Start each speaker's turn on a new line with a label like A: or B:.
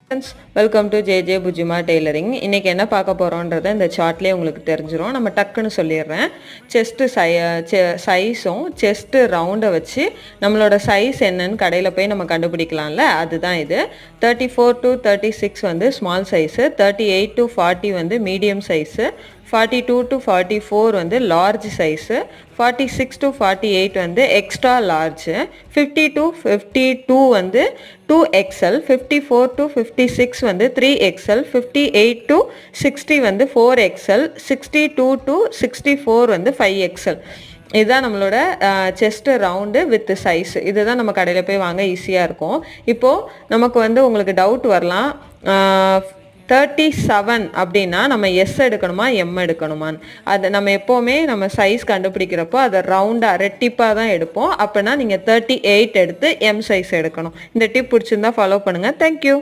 A: Friends, welcome to J புஜிமா tailoring. இன்றைக்கி என்ன பார்க்க போகிறோன்றதை இந்த சார்ட்லேயே உங்களுக்கு தெரிஞ்சிடும். நம்ம டக்குன்னு சொல்லிடுறேன். செஸ்ட்டு சைஸும் செஸ்ட்டு ரவுண்டை வச்சு நம்மளோட சைஸ் என்னன்னு கடையில் போய் நம்ம கண்டுபிடிக்கலாம்ல, அதுதான் இது. 34 to 36 வந்து ஸ்மால் சைஸு, 38 to 40 வந்து மீடியம் சைஸு, 42 to 44 வந்து லார்ஜ் சைஸு, 46 to 48 வந்து எக்ஸ்ட்ரா லார்ஜு, 50 to 52 வந்து 2XL, 54 to 56 வந்து 3XL, 58 to 60 வந்து 4XL, 62 to 64 வந்து 5XL. இதுதான் நம்மளோட செஸ்ட் ரவுண்டு வித் சைஸ். இதுதான் நம்ம கடையில் போய் வாங்க ஈஸியாக இருக்கும். இப்போது நமக்கு வந்து உங்களுக்கு டவுட் வரலாம், 37 அப்படின்னா நம்ம எஸ் எடுக்கணுமா எம் எடுக்கணுமான்னு. அதை நம்ம எப்போவுமே நம்ம சைஸ் கண்டுபிடிக்கிறப்போ அதை ரவுண்டாக ரெட்டிப்பாக தான் எடுப்போம். அப்போனா நீங்கள் 38 எடுத்து எம் சைஸ் எடுக்கணும். இந்த டிப் பிடிச்சிருந்தா ஃபாலோ பண்ணுங்கள். தேங்க்யூ.